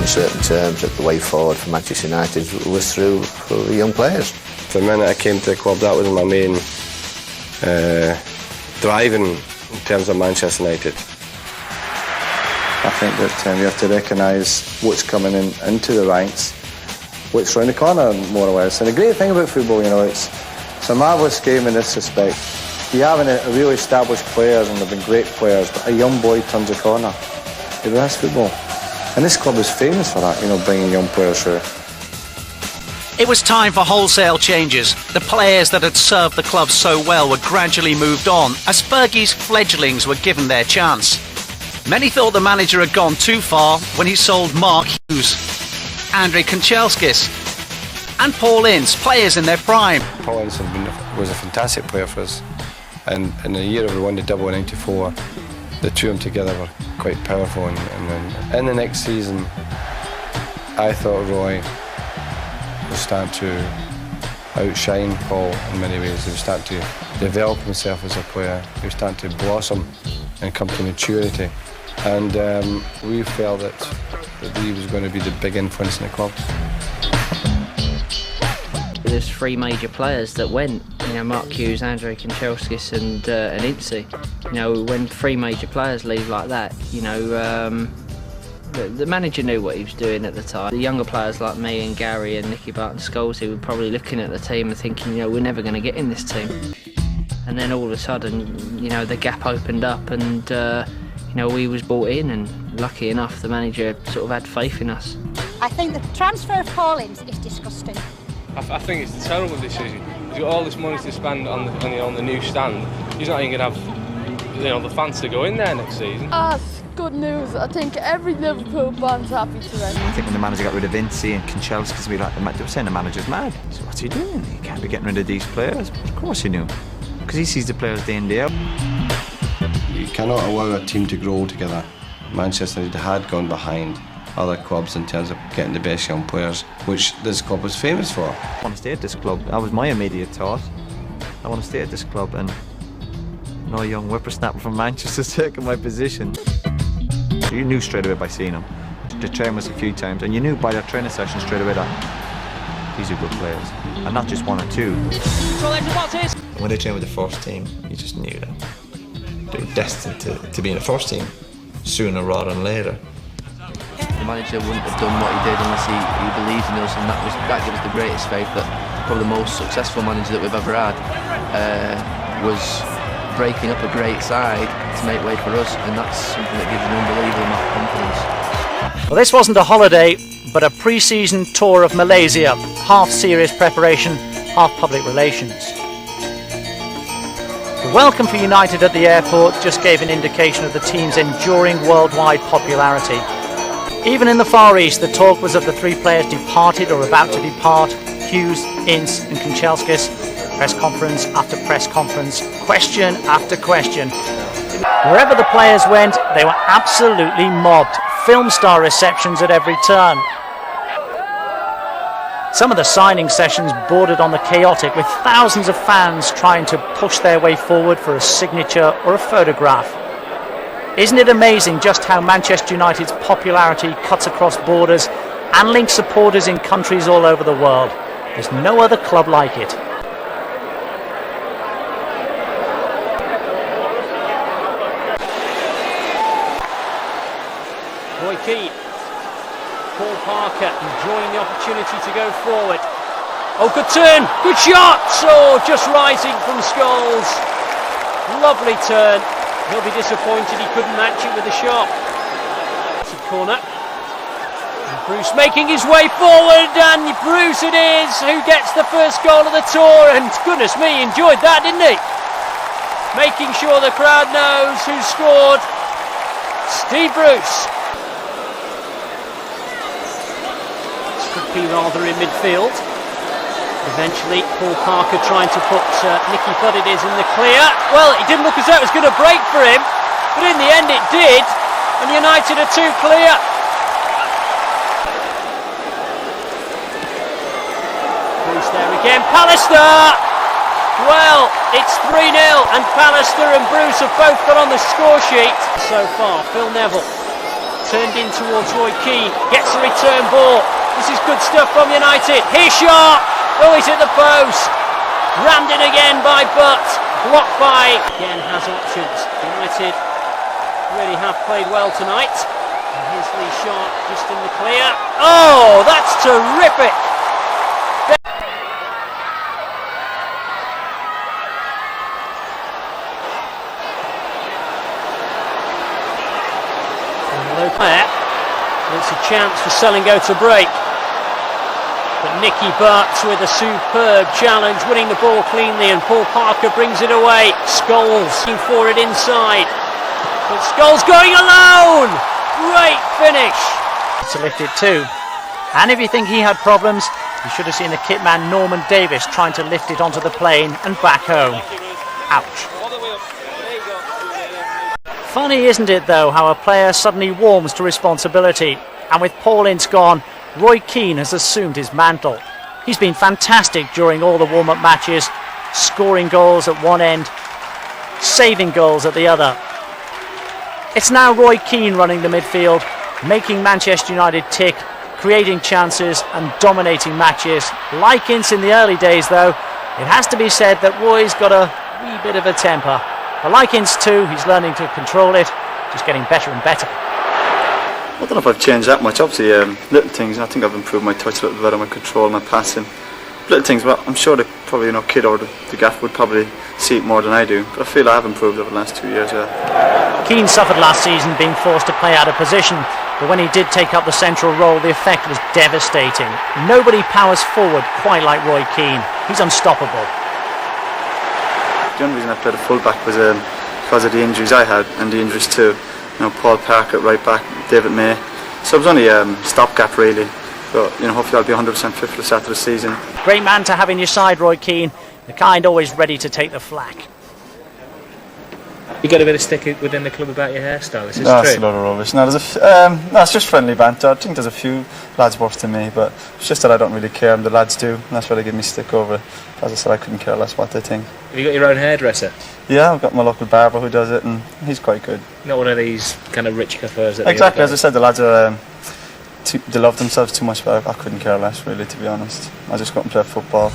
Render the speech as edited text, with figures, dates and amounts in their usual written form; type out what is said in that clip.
uncertain terms that the way forward for Manchester United was through the young players. The minute I came to the club, that was my main driving in terms of Manchester United. I think that we have to recognise what's coming into the ranks, what's round the corner, more or less. And the great thing about football, it's a marvellous game in this respect. You have a really established players, and they've been great players, but a young boy turns a corner. That's football. And this club is famous for that, bringing young players through. It was time for wholesale changes. The players that had served the club so well were gradually moved on as Fergies' fledglings were given their chance. Many thought the manager had gone too far when he sold Mark Hughes, Andrey Kanchelskis and Paul Ince, players in their prime. Paul Ince was a fantastic player for us, and in the year we won the double in '94, the two of them together were quite powerful. And then in the next season, I thought Roy was starting to outshine Paul in many ways. He was starting to develop himself as a player. He was starting to blossom and come to maturity. And we felt that he was going to be the big influence in the club. There's three major players that went, Mark Hughes, Andrey Kanchelskis and Ince. When three major players leave like that, the manager knew what he was doing at the time. The younger players like me and Gary and Nicky Barton-Scholes, who were probably looking at the team and thinking, we're never going to get in this team. And then all of a sudden, the gap opened up and, we was brought in, and lucky enough, the manager sort of had faith in us. I think the transfer of Paul Ince is disgusting. I think it's a terrible decision. He's got all this money to spend on the new stand. He's not even going to have, the fans to go in there next season. That's good news. I think every Liverpool fan's happy today. I think when the manager got rid of Ince and Kanchelskis, they were saying the manager's mad. So what's he doing? He can't be getting rid of these players. Of course he knew, because he sees the players day in, day out. You cannot allow a team to grow together. Manchester United had gone behind other clubs in terms of getting the best young players, which this club was famous for. I want to stay at this club. That was my immediate thought. I want to stay at this club, and no young whippersnapper from Manchester's taking my position. You knew straight away by seeing him. They trained us a few times, and you knew by their training session straight away that these are good players, and not just one or two. When they trained with the first team, you just knew that they were destined to be in the first team sooner rather than later. The manager wouldn't have done what he did unless he believed in us, and that gave us the greatest faith. That probably the most successful manager that we've ever had was breaking up a great side to make way for us, and that's something that gives an unbelievable amount of confidence. Well, this wasn't a holiday, but a pre-season tour of Malaysia, half serious preparation, half public relations. The welcome for United at the airport just gave an indication of the team's enduring worldwide popularity. Even in the Far East, the talk was of the three players departed or about to depart: Hughes, Ince and Kanchelskis. Press conference after press conference, question after question. Wherever the players went, they were absolutely mobbed. Film star receptions at every turn. Some of the signing sessions bordered on the chaotic, with thousands of fans trying to push their way forward for a signature or a photograph. Isn't it amazing just how Manchester United's popularity cuts across borders and links supporters in countries all over the world? There's no other club like it. Roy Keane, Paul Parker enjoying the opportunity to go forward. Oh, good turn, good shot! Oh, just rising from Scholes. Lovely turn. He'll be disappointed he couldn't match it with a shot. It's a corner. And Bruce making his way forward, and Bruce it is who gets the first goal of the tour, and goodness me, enjoyed that, didn't he? Making sure the crowd knows who scored. Steve Bruce. This could be rather in midfield. Eventually, Paul Parker trying to put Nicky Buttedis in the clear. Well, it didn't look as though it was going to break for him, but in the end it did, and United are two clear. Bruce there again, Pallister! Well, it's 3-0, and Pallister and Bruce have both got on the score sheet so far. Phil Neville turned in towards Roy Keane, gets the return ball. This is good stuff from United. Here's shot. Oh, he's at the post. Rammed in again by Butt. Blocked by. Again has options. United really have played well tonight. And here's Lee Sharp just in the clear. Oh, that's terrific. It's a chance for Sellingo to break. But Nicky Butt with a superb challenge, winning the ball cleanly, and Paul Parker brings it away. Scholes looking for it inside. But Scholes going alone! Great finish! To lift it too. And if you think he had problems, you should have seen the kit man Norman Davis trying to lift it onto the plane and back home. Ouch. Funny, isn't it, though, how a player suddenly warms to responsibility. And with Paul Ince gone, Roy Keane has assumed his mantle. He's been fantastic during all the warm-up matches, scoring goals at one end, saving goals at the other. It's now Roy Keane running the midfield, making Manchester United tick, creating chances and dominating matches. Like Ince in the early days, though, it has to be said that Roy's got a wee bit of a temper. But like Ince too, he's learning to control it, just getting better and better. I don't know if I've changed that much. Obviously, little things. I think I've improved my touch a little bit, my control, my passing. Little things, but I'm sure that probably kid or the gaff would probably see it more than I do. But I feel I have improved over the last 2 years. Yeah. Keane suffered last season being forced to play out of position, but when he did take up the central role, the effect was devastating. Nobody powers forward quite like Roy Keane. He's unstoppable. The only reason I played a full-back was because of the injuries I had and the injuries too. Paul Parker at right back, David May. So it was only a stopgap really. But hopefully I'll be 100% fit for the start of the season. Great man to have in your side, Roy Keane. The kind always ready to take the flak. You got a bit of stick within the club about your hairstyle. Is this no, true? It's a lot of rubbish. No, it's just friendly banter. I think there's a few lads worse than me, but it's just that I don't really care, and the lads do, and that's why they give me stick over it. As I said, I couldn't care less what they think. Have you got your own hairdresser? Yeah, I've got my local barber who does it, and he's quite good. Not one of these kind of rich coiffeurs. Exactly, as I said, the lads are they love themselves too much, but I couldn't care less, really, to be honest. I just go out and play football.